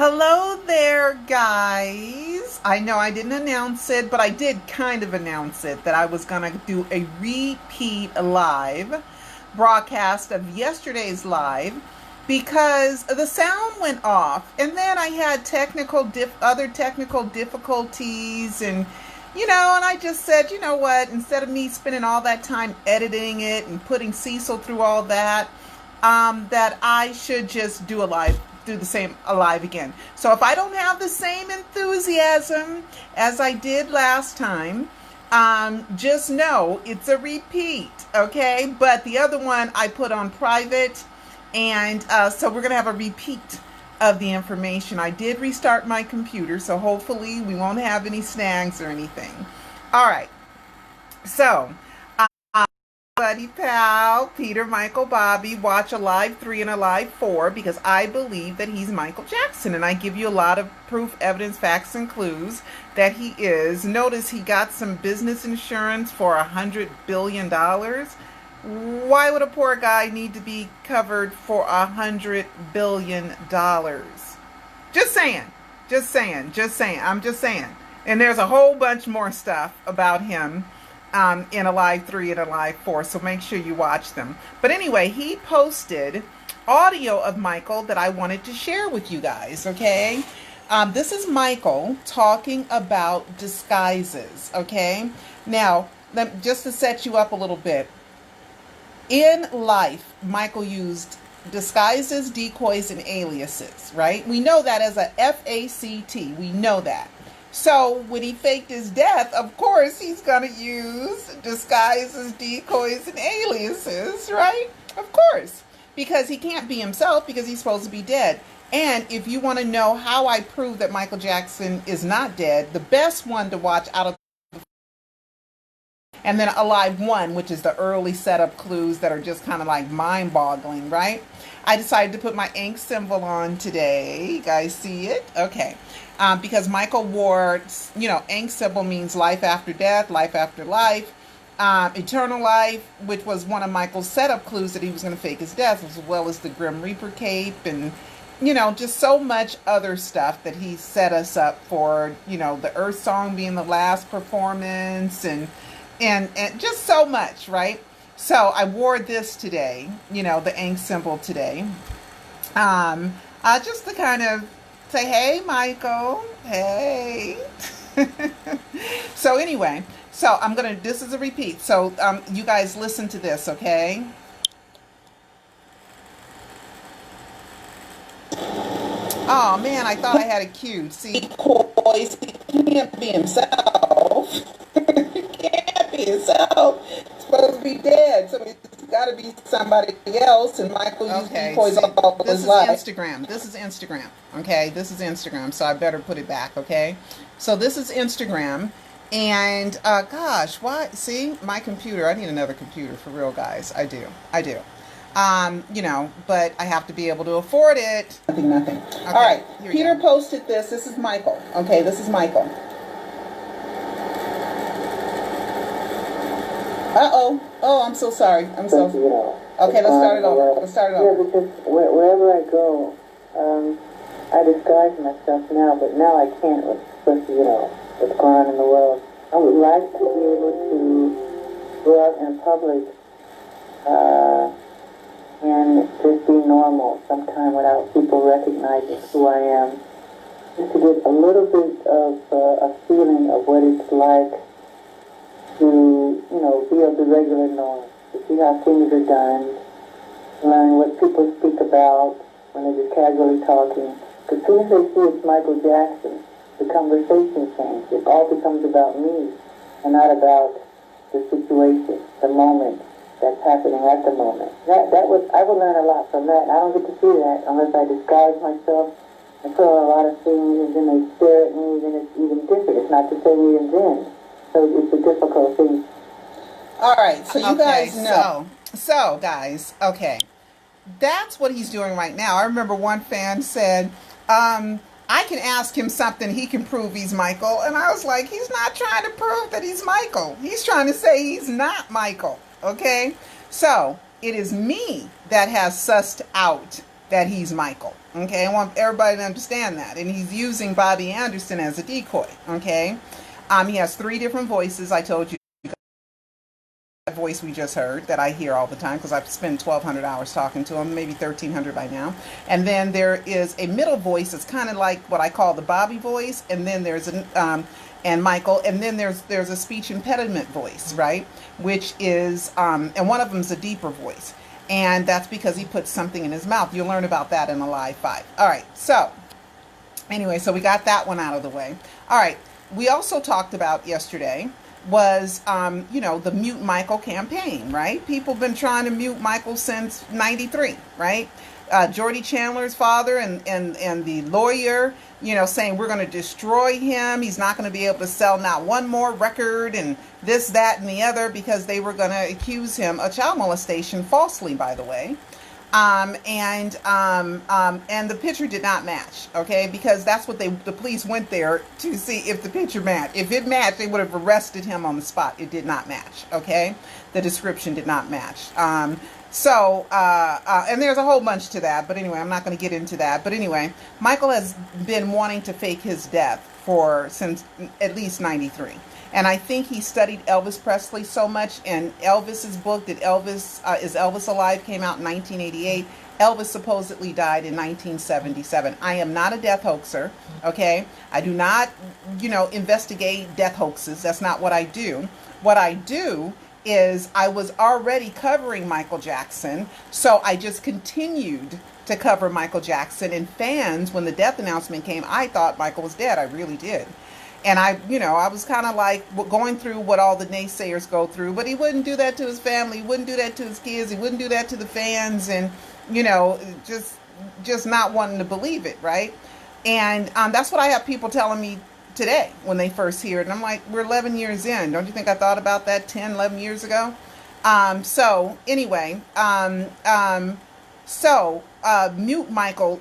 Hello there, guys. I know I didn't announce it, but I did kind of announce it that I was going to do a repeat live broadcast of yesterday's live because the sound went off, and then I had other technical difficulties, and and I just said, you know what, instead of me spending all that time editing it and putting Cecil through all that, that I should just do the same alive again. So if I don't have the same enthusiasm as I did last time, just know it's a repeat, okay? But the other one I put on private, and so we're going to have a repeat of the information. I did restart my computer, so hopefully we won't have any snags or anything. All right. So, buddy pal, Peter, Michael, Bobby, watch a live 3 and a live 4 because I believe that he's Michael Jackson, and I give you a lot of proof, evidence, facts, and clues that he is. Notice he got some business insurance for $100 billion. Why would a poor guy need to be covered for $100 billion? Just saying. I'm just saying. And there's a whole bunch more stuff about him in a live 3 and a live 4, so make sure you watch them. But anyway, he posted audio of Michael that I wanted to share with you guys, okay? This is Michael talking about disguises, okay? Now, just to set you up a little bit, in life, Michael used disguises, decoys, and aliases, right? We know that as a FACT. We know that. So when he faked his death, of course, he's going to use disguises, decoys, and aliases, right? Of course. Because he can't be himself because he's supposed to be dead. And if you want to know how I prove that Michael Jackson is not dead, the best one to watch out of and then Alive 1, which is the early setup clues that are just kind of like mind-boggling, right? I decided to put my ink symbol on today. You guys see it? Okay. Because Michael wore, ink symbol means life after death, life after life, eternal life, which was one of Michael's setup clues that he was going to fake his death, as well as the Grim Reaper cape and, just so much other stuff that he set us up for, the Earth Song being the last performance and just so much, right? So I wore this today, the ink symbol today, just to kind of say, hey, Michael, hey. So anyway, this is a repeat. So you guys listen to this, okay? Oh man, I thought I had a cue. See, boys, he can't be himself. He can't be himself. He's supposed to be dead, so it's got to be somebody else. And Michael used decoys all his life. This is Instagram. Okay, this is Instagram. So I better put it back. Okay, so this is Instagram, and gosh, why? See, my computer. I need another computer for real, guys. I do. But I have to be able to afford it. Nothing. Okay, all right, Peter posted this. This is Michael. Okay, this is Michael. Uh-oh. Oh, I'm so sorry. Okay, let's start it over. Yeah, because wherever I go, I disguise myself now, but now I can't, especially, what's going on in the world. I would like to be able to go out in public, and just be normal sometime without people recognizing who I am. Just to get a little bit of a feeling of what it's like to, be of the regular norm, to see how things are done, learn what people speak about when they're just casually talking. Because as soon as they see it's Michael Jackson, the conversation changes. It all becomes about me and not about the situation, the moment that's happening at the moment. I would learn a lot from that. I don't get to see that unless I disguise myself and put on a lot of things, and then they stare at me, and it's even different. It's not the same even then. So it's a difficult thing. All right, so you guys know. So guys, okay, that's what he's doing right now. I remember one fan said, I can ask him something, he can prove he's Michael. And I was like, he's not trying to prove that he's Michael. He's trying to say he's not Michael. Okay, so it is me that has sussed out that he's Michael. Okay, I want everybody to understand that. And he's using Bobby Anderson as a decoy. Okay, he has 3 different voices. I told you that voice we just heard that I hear all the time because I've spent 1,200 hours talking to him, maybe 1,300 by now. And then there is a middle voice. It's kind of like what I call the Bobby voice. And then there's and Michael, and then there's a speech impediment voice, right? Which is and one of them's a deeper voice. And that's because he puts something in his mouth. You'll learn about that in a live 5. All right. So anyway, so we got that one out of the way. All right. We also talked about yesterday was, the Mute Michael campaign, right? People have been trying to mute Michael since 93, right? Jordy Chandler's father and the lawyer, saying we're going to destroy him. He's not going to be able to sell not one more record and this, that, and the other because they were going to accuse him of child molestation falsely, by the way. And the picture did not match, okay? Because that's what the police went there to see if the picture matched. If it matched, they would have arrested him on the spot. It did not match, okay? The description did not match. And there's a whole bunch to that, but anyway, I'm not going to get into that. But anyway, Michael has been wanting to fake his death since at least 93. And I think he studied Elvis Presley so much. And Elvis's book, Is Elvis Alive, came out in 1988. Elvis supposedly died in 1977. I am not a death hoaxer, okay? I do not, investigate death hoaxes. That's not what I do. What I do is I was already covering Michael Jackson, so I just continued to cover Michael Jackson. And fans, when the death announcement came, I thought Michael was dead. I really did. And I was kind of like going through what all the naysayers go through, but he wouldn't do that to his family. He wouldn't do that to his kids. He wouldn't do that to the fans. And, just not wanting to believe it. Right. And that's what I have people telling me today when they first hear it. And I'm like, we're 11 years in. Don't you think I thought about that 10, 11 years ago? So anyway, Mute Michael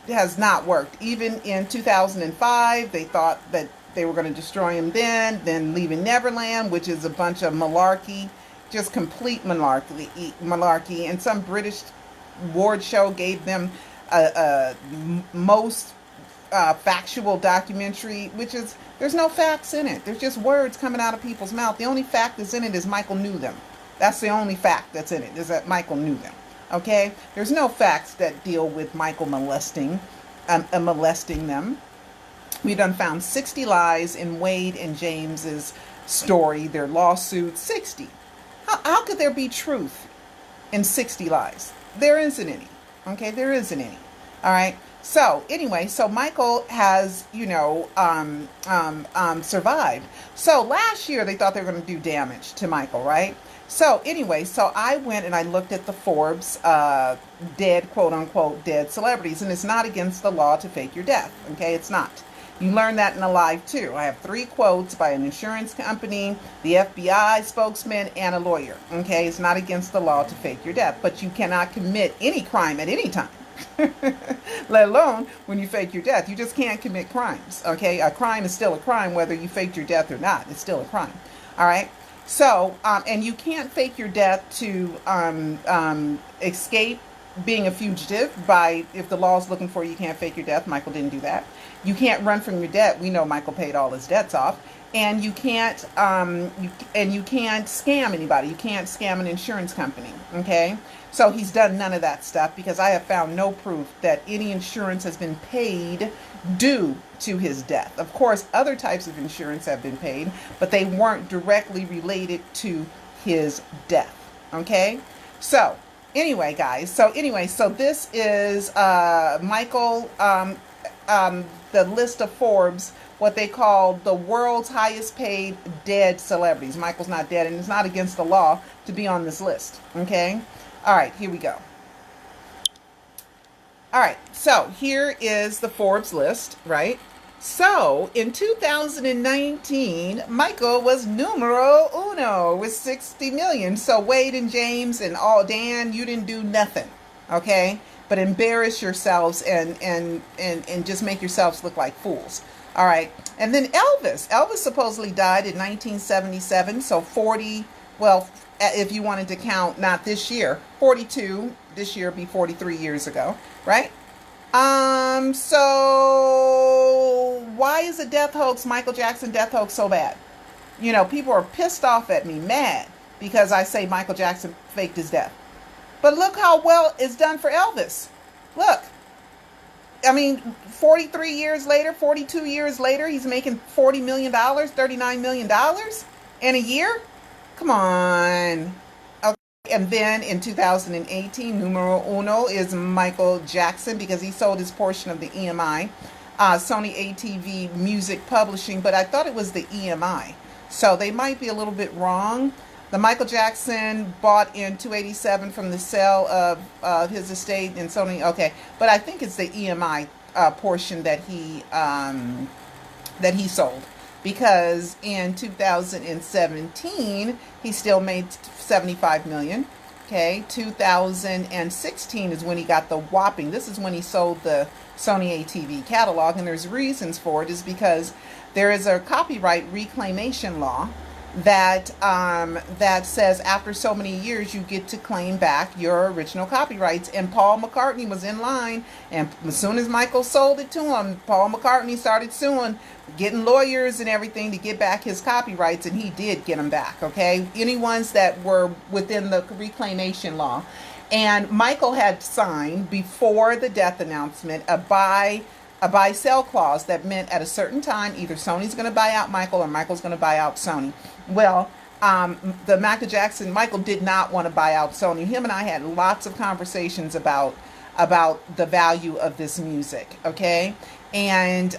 has not worked. Even in 2005, they thought that they were going to destroy him then Leaving Neverland, which is a bunch of malarkey, just complete malarkey. And some British award show gave them a most factual documentary, which is, there's no facts in it. There's just words coming out of people's mouth. The only fact that's in it is Michael knew them. That's the only fact that's in it, is that Michael knew them. Okay? There's no facts that deal with Michael molesting them. We done found 60 lies in Wade and James's story, their lawsuit. 60. How could there be truth in 60 lies? There isn't any. Okay? There isn't any. All right? So anyway, Michael has, survived. So last year they thought they were going to do damage to Michael, right? So anyway, I went and I looked at the Forbes dead, quote unquote, dead celebrities, and it's not against the law to fake your death. Okay, it's not. You learn that in a live too. I have 3 quotes by an insurance company, the FBI spokesman, and a lawyer. Okay, it's not against the law to fake your death, but you cannot commit any crime at any time. Let alone when you fake your death. You just can't commit crimes. Okay, a crime is still a crime whether you faked your death or not. It's still a crime. All right. So, and you can't fake your death to escape being a fugitive if the law is looking for you, you can't fake your death. Michael didn't do that. You can't run from your debt. We know Michael paid all his debts off. And you can't you can't scam anybody. You can't scam an insurance company. Okay? So he's done none of that stuff because I have found no proof that any insurance has been paid due to his death. Of course, other types of insurance have been paid, but they weren't directly related to his death. Okay? So anyway, guys. So this is Michael, the list of Forbes, what they call the world's highest paid dead celebrities. Michael's not dead, and it's not against the law to be on this list. Okay? All right, here we go. All right, so here is the Forbes list, right? So in 2019, Michael was numero uno with 60 million. So Wade and James and Dan, you didn't do nothing, okay? But embarrass yourselves and just make yourselves look like fools. All right, and then Elvis supposedly died in 1977, so 40, well, if you wanted to count not this year, 42 this year be 43 years ago, right? So why is a death hoax, Michael Jackson death hoax, so bad? You know, people are pissed off at me, mad, because I say Michael Jackson faked his death. But look how well it's done for Elvis. Look, I mean, 43 years later, 42 years later, he's making $40 million, $39 million in a year. Come on. Okay. And then in 2018, numero uno is Michael Jackson, because he sold his portion of the EMI, Sony ATV Music Publishing, but I thought it was the EMI. So they might be a little bit wrong. The Michael Jackson bought in 287 from the sale of his estate in Sony. Okay, but I think it's the EMI portion that he sold, because in 2017 he still made 75 million. Okay, 2016 is when he got the whopping. This is when he sold the Sony ATV catalog, and there's reasons for it. Is because there is a copyright reclamation law that that says after so many years you get to claim back your original copyrights. And Paul McCartney was in line, and as soon as Michael sold it to him, Paul McCartney started suing, getting lawyers and everything to get back his copyrights, and he did get them back. Okay, any ones that were within the reclamation law. And Michael had signed before the death announcement a buy-sell clause that meant at a certain time either Sony's going to buy out Michael or Michael's going to buy out Sony. Well, the Michael did not want to buy out Sony. Him and I had lots of conversations about the value of this music, okay? And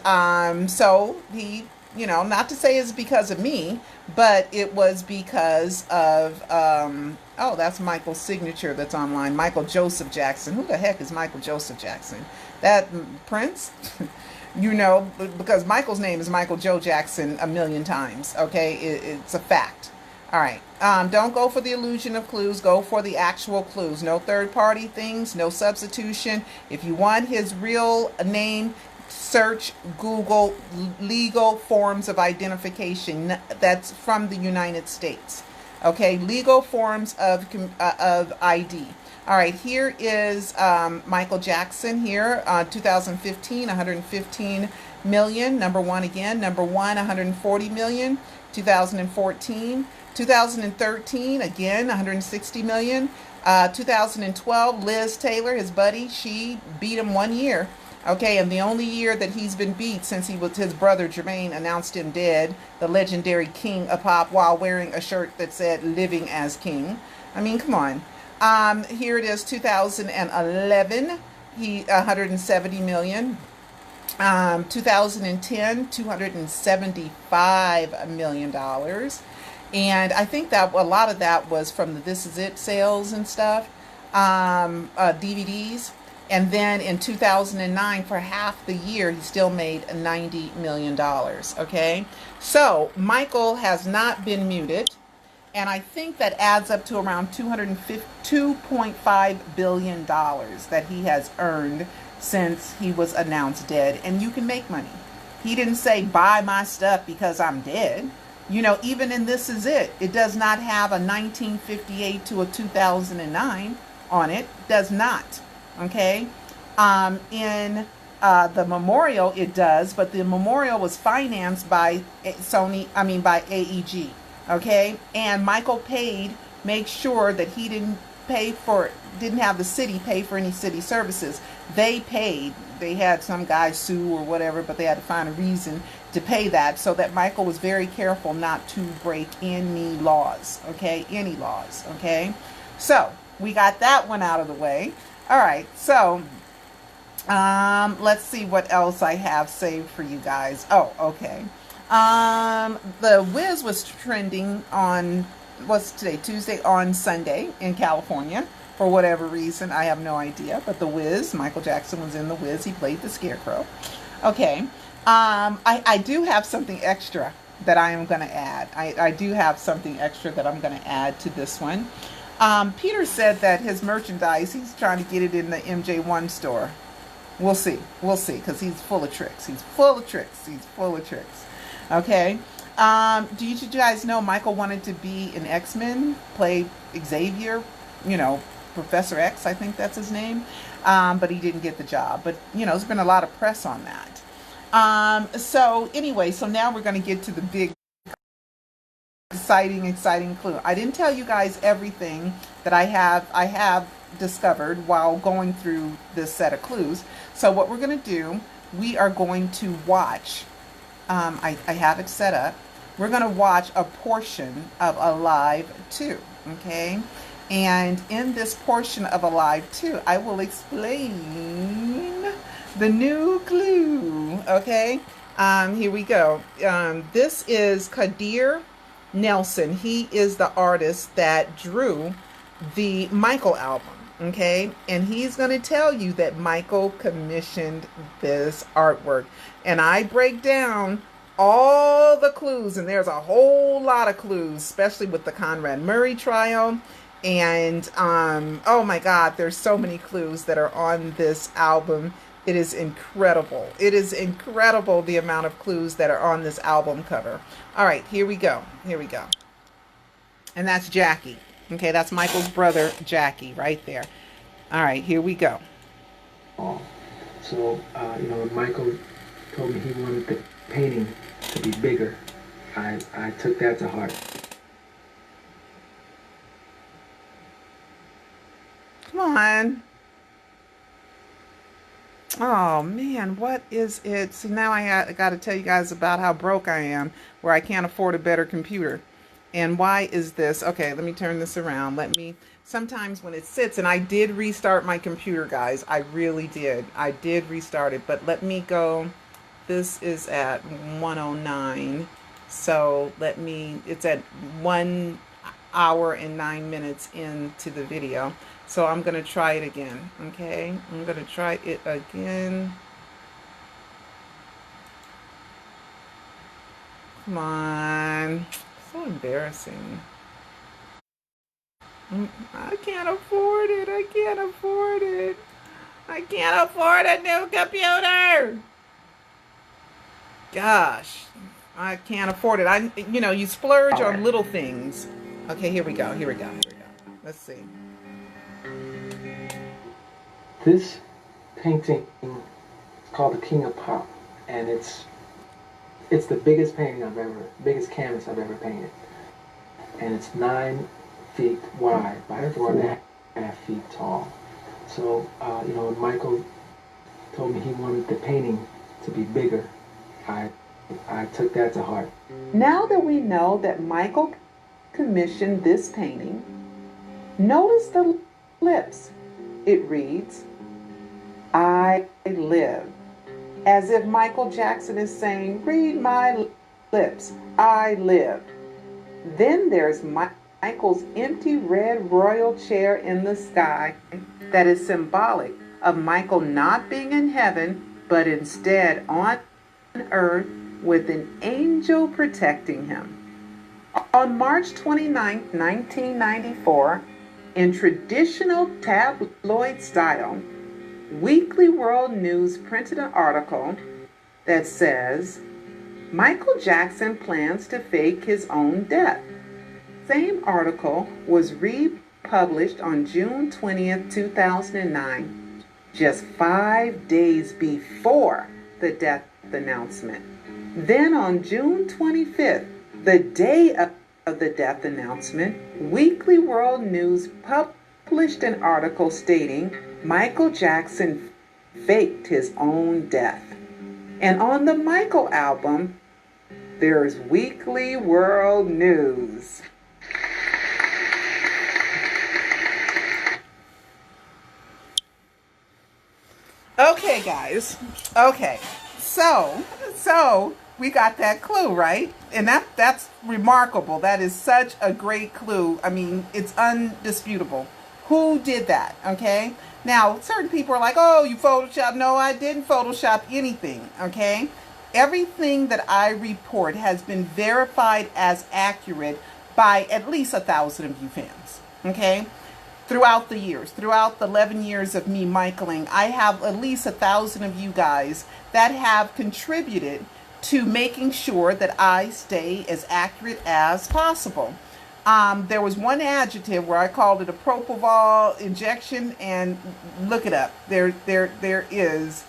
so he, you know, not to say it's because of me, but it was because of, oh, that's Michael's signature that's online, Michael Joseph Jackson. Who the heck is Michael Joseph Jackson? That Prince? You know, because Michael's name is Michael Joe Jackson a million times, okay? It's a fact. All right. Don't go for the illusion of clues. Go for the actual clues. No third-party things. No substitution. If you want his real name, search Google legal forms of identification. That's from the United States. Okay? Legal forms of ID. All right, here is Michael Jackson here, 2015, 115 million. Number one again. Number one, 140 million. 2014. 2013, again, 160 million. 2012, Liz Taylor, his buddy, she beat him 1 year. Okay, and the only year that he's been beat since his brother Jermaine announced him dead, the legendary king of pop, while wearing a shirt that said "Living as King." I mean, come on. Here it is, 2011, 170 million. 2010, $275 million. And I think that a lot of that was from the This Is It sales and stuff, DVDs. And then in 2009, for half the year, he still made $90 million. Okay, so Michael has not been muted. And I think that adds up to around $2.5 billion that he has earned since he was announced dead. And you can make money. He didn't say, buy my stuff because I'm dead. You know, even in This Is It, it does not have a 1958 to a 2009 on it. Does not. Okay. In the memorial, it does. But the memorial was financed by by AEG. Okay, and Michael made sure that he didn't have the city pay for any city services. They paid. They had some guy sue or whatever, but they had to find a reason to pay that, so that Michael was very careful not to break any laws. Okay, any laws. Okay, so we got that one out of the way. All right, so let's see what else I have saved for you guys. Oh, okay. The Wiz was trending on, what's today, Tuesday, on Sunday in California for whatever reason. I have no idea, but the Wiz, Michael Jackson was in the Wiz. He played the Scarecrow. Okay. I do have something extra that I am going to add. I do have something extra that I'm going to add to this one. Peter said that his merchandise, he's trying to get it in the MJ1 store. We'll see. We'll see, because he's full of tricks. He's full of tricks. He's full of tricks. Okay. Do you guys know Michael wanted to be an X-Men, play Xavier, you know, Professor X, I think that's his name, but he didn't get the job. But, you know, there's been a lot of press on that. So anyway, so now we're going to get to the big, exciting clue. I didn't tell you guys everything that I have discovered while going through this set of clues. So what we're going to do, we are going to watch, I have it set up. We're going to watch a portion of Alive 2, okay? And in this portion of Alive 2, I will explain the new clue, okay? Here we go. This is Kadir Nelson. He is the artist that drew the Michael album, okay? And he's going to tell you that Michael commissioned this artwork. And I break down all the clues, and there's a whole lot of clues, especially with the Conrad Murray trial. And oh my God, there's so many clues that are on this album. It is incredible. It is incredible the amount of clues that are on this album cover. All right, here we go. Here we go. And that's Jackie. Okay, that's Michael's brother, Jackie, right there. All right, here we go. So, you know, Michael told me he wanted the painting to be bigger. I took that to heart. Come on. Oh man, what is it? So now I got to tell you guys about how broke I am, where I can't afford a better computer. And why is this? Okay, let me turn this around. Sometimes when it sits, and I did restart my computer, guys. I really did. I did restart it, but let me go. This is at 109. So it's at 1 hour and 9 minutes into the video. So I'm going to try it again, okay? I'm going to try it again. Come on. So embarrassing. I can't afford it. I can't afford it. I can't afford a new computer. Gosh, I can't afford it. You splurge on little things. Okay, here we go. Here we go. Let's see. This painting is called The King of Pop, and it's the biggest biggest canvas I've ever painted. And it's 9 feet wide by 4.5 feet tall. So, you know, when Michael told me he wanted the painting to be bigger, I took that to heart. Now that we know that Michael commissioned this painting, notice the lips. It reads, I live. As if Michael Jackson is saying, read my lips, I live. Then there's Michael's empty red royal chair in the sky that is symbolic of Michael not being in heaven, but instead on earth with an angel protecting him. On March 29, 1994, in traditional tabloid style, Weekly World News printed an article that says, Michael Jackson plans to fake his own death. Same article was republished on June 20th, 2009, just 5 days before the death announcement. Then on June 25th, the day of the death announcement, Weekly World News published an article stating Michael Jackson faked his own death. And on the Michael album, there's Weekly World News. Okay, guys. Okay. So we got that clue, right? And that's remarkable. That is such a great clue. I mean, it's undisputable. Who did that? Okay. Now, certain people are like, oh, you photoshopped. No, I didn't Photoshop anything. Okay. Everything that I report has been verified as accurate by at least 1,000 of you fans. Okay. Throughout the years, throughout the 11 years of me Michaeling, I have at least 1,000 of you guys that have contributed to making sure that I stay as accurate as possible. There was one adjective where I called it a propofol injection, and look it up. There is.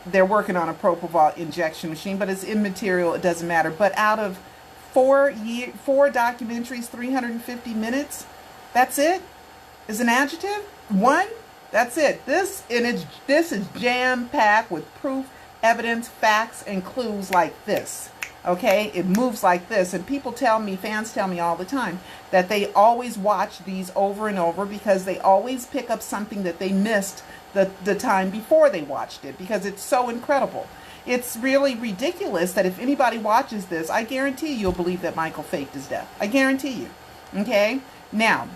They're working on a propofol injection machine, but it's immaterial. It doesn't matter. But out of four documentaries, 350 minutes, that's it. Is an adjective one. That's it. This is jam packed with proof, evidence, facts, and clues like this. Okay, it moves like this, and fans tell me all the time that they always watch these over and over because they always pick up something that they missed the time before they watched it, because it's so incredible. It's really ridiculous that if anybody watches this, I guarantee you'll believe that Michael faked his death. I guarantee you. Okay, now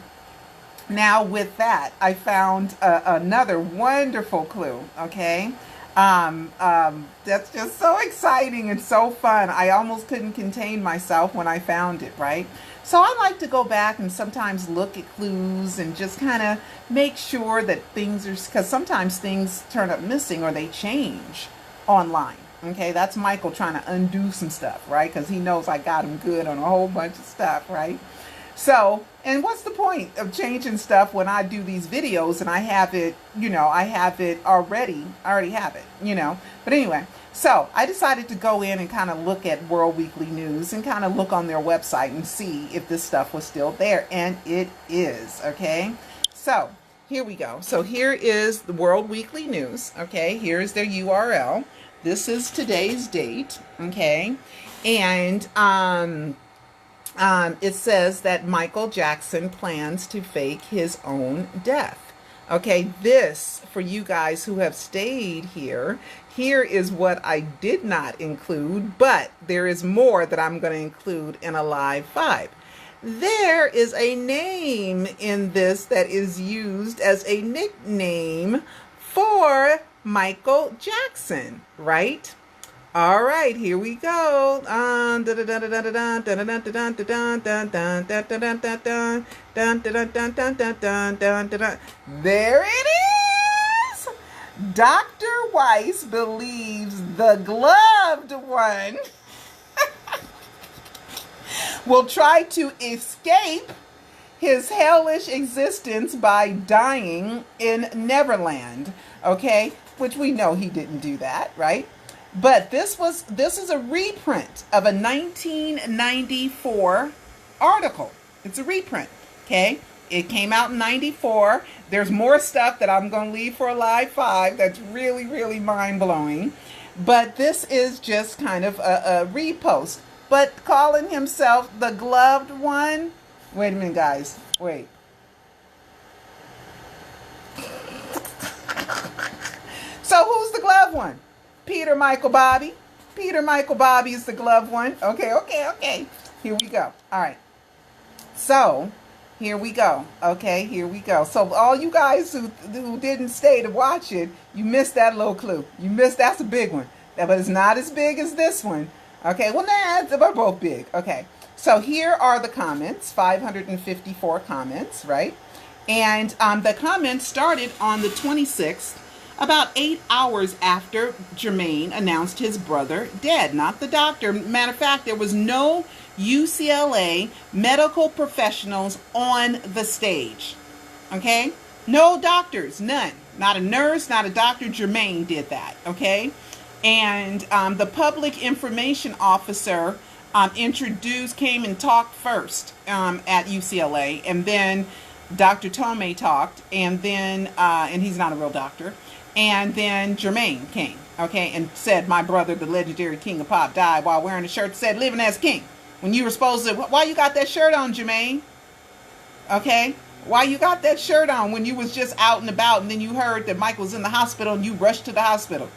with that, I found another wonderful clue. Okay. That's just so exciting and so fun. I almost couldn't contain myself when I found it, right? So I like to go back and sometimes look at clues and just kind of make sure that things are, because sometimes things turn up missing or they change online. Okay, that's Michael trying to undo some stuff, right? Because he knows I got him good on a whole bunch of stuff, right? So, and what's the point of changing stuff when I do these videos and I have it, I have it already. I already have it, But anyway, so I decided to go in and kind of look at World Weekly News and kind of look on their website and see if this stuff was still there. And it is, okay? So, here we go. So here is the World Weekly News, okay? Here's their URL. This is today's date, okay? And, it says that Michael Jackson plans to fake his own death. Okay, this, for you guys who have stayed here is what I did not include, but there is more that I'm going to include in a live 5. There is a name in this that is used as a nickname for Michael Jackson, right? All right, here we go. There it is. Dr. Weiss believes the gloved one will try to escape his hellish existence by dying in Neverland. Okay, which we know he didn't do that, right? But this is a reprint of a 1994 article. It's a reprint, okay? It came out in 94. There's more stuff that I'm going to leave for a live 5 that's really, really mind-blowing. But this is just kind of a repost. But calling himself the gloved one, wait a minute, guys, wait. So who's the gloved one? Peter Michael Bobby. Peter Michael Bobby is the gloved one. Okay. Here we go. All right. So, here we go. Okay, here we go. So, all you guys who didn't stay to watch it, you missed that little clue. That's a big one. But it's not as big as this one. Okay, well, they're both big. Okay, so here are the comments. 554 comments, right? And the comments started on the 26th. About 8 hours after Jermaine announced his brother dead, not the doctor. Matter of fact, there was no UCLA medical professionals on the stage. Okay? No doctors, none. Not a nurse, not a doctor. Jermaine did that. Okay? And the public information officer came and talked first at UCLA, and then Dr. Tomei talked, and then, and he's not a real doctor. And then Jermaine came, okay, and said, my brother, the legendary king of pop, died while wearing a shirt that said, living as king. When you were supposed to, why you got that shirt on, Jermaine? Okay, why you got that shirt on when you was just out and about, and then you heard that Mike was in the hospital and you rushed to the hospital?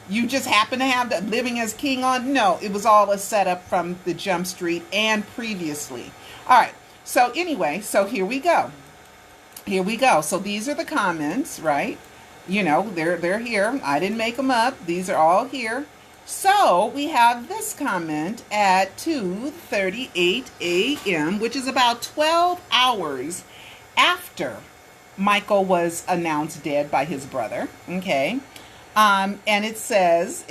You just happened to have that living as king on? No, it was all a setup from the Jump Street and previously. All right, so anyway, so here we go. Here we go. So these are the comments, right? They're here. I didn't make them up. These are all here. So we have this comment at 2:38 a.m., which is about 12 hours after Michael was announced dead by his brother. Okay. And it says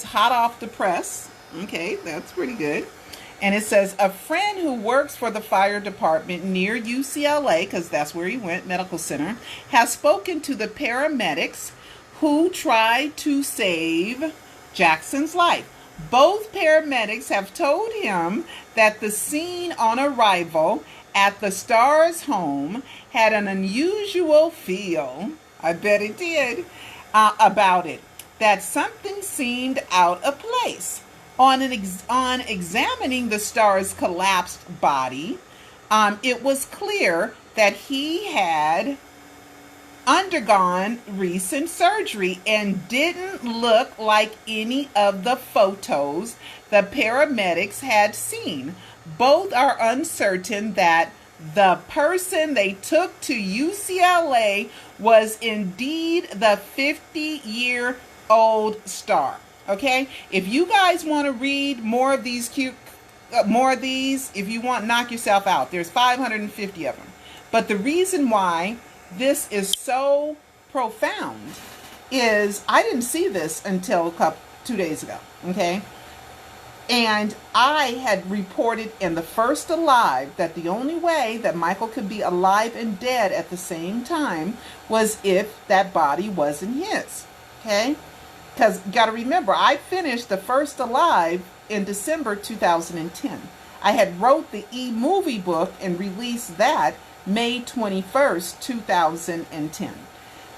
hot off the press. Okay, that's pretty good. And it says, a friend who works for the fire department near UCLA, because that's where he went, medical center, has spoken to the paramedics who tried to save Jackson's life. Both paramedics have told him that the scene on arrival at the star's home had an unusual feel, I bet it did, about it, that something seemed out of place. On examining the star's collapsed body, it was clear that he had undergone recent surgery and didn't look like any of the photos the paramedics had seen. Both are uncertain that the person they took to UCLA was indeed the 50-year-old star. Okay, if you guys want to read more of these if you want, knock yourself out. There's 550 of them. But the reason why this is so profound is I didn't see this until 2 days ago. Okay, and I had reported in the first Alive that the only way that Michael could be alive and dead at the same time was if that body wasn't his. Okay. Because you got to remember, I finished the first Alive in December 2010. I had wrote the e-movie book and released that May 21st, 2010.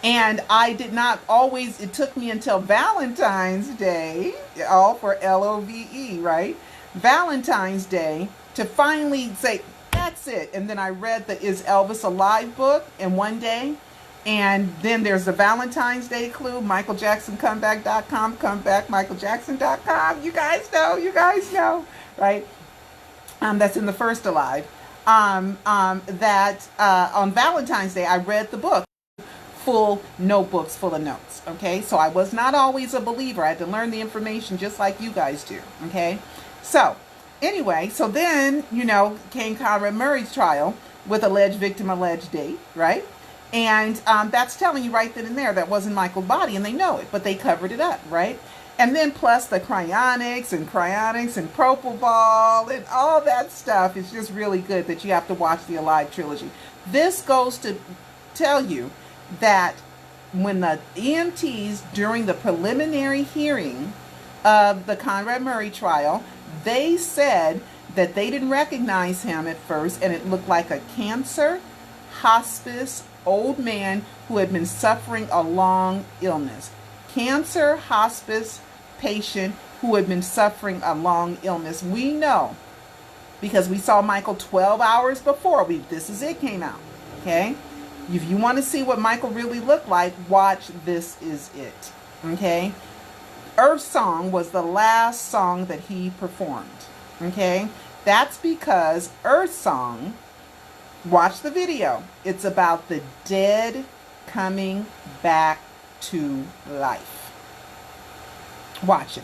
And I did not always, it took me until Valentine's Day, all for LOVE, right? Valentine's Day to finally say, that's it. And then I read the Is Elvis Alive book in one day. And then there's the Valentine's Day clue, MichaelJacksonComeback.com, comebackMichaelJackson.com. You guys know, right? That's in the first Alive. On Valentine's Day, I read the book, full notebooks full of notes. Okay, so I was not always a believer. I had to learn the information just like you guys do. Okay, so anyway, so then, came Conrad Murray's trial with alleged victim, alleged date, right? And that's telling you right then and there that wasn't Michael's body, and they know it, but they covered it up, right? And then plus the cryonics and propofol and all that stuff. It's just really good that you have to watch the Alive trilogy. This goes to tell you that when the EMTs, during the preliminary hearing of the Conrad Murray trial, they said that they didn't recognize him at first, and it looked like a cancer, hospice, old man who had been suffering a long illness. Cancer, hospice patient who had been suffering a long illness. We know because we saw Michael 12 hours before This Is It came out. Okay? If you want to see what Michael really looked like, watch This Is It. Okay? Earth Song was the last song that he performed. Okay? That's because Earth Song, watch the video. It's about the dead coming back to life. Watch it.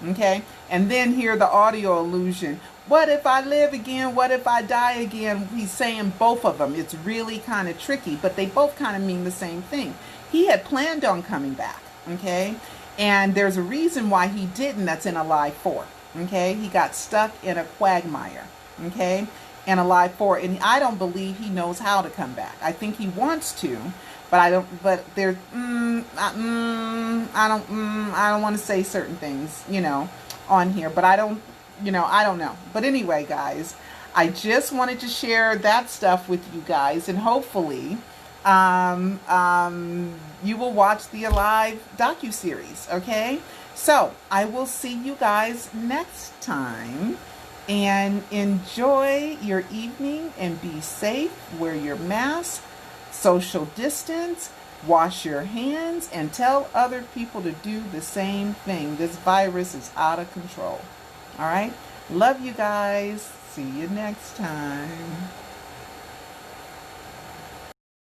Okay? And then hear the audio illusion. What if I live again? What if I die again? He's saying both of them. It's really kind of tricky, but they both kind of mean the same thing. He had planned on coming back. Okay? And there's a reason why he didn't. That's in Alive 4. Okay? He got stuck in a quagmire. Okay? And Alive 4, and I don't believe he knows how to come back. I think he wants to, but I don't. But there's, I don't want to say certain things, on here. But I don't know. But anyway, guys, I just wanted to share that stuff with you guys, and hopefully, you will watch the Alive docuseries. Okay, so I will see you guys next time. And enjoy your evening and be safe. Wear your mask, social distance, wash your hands, and tell other people to do the same thing. This virus is out of control. All right? Love you guys. See you next time.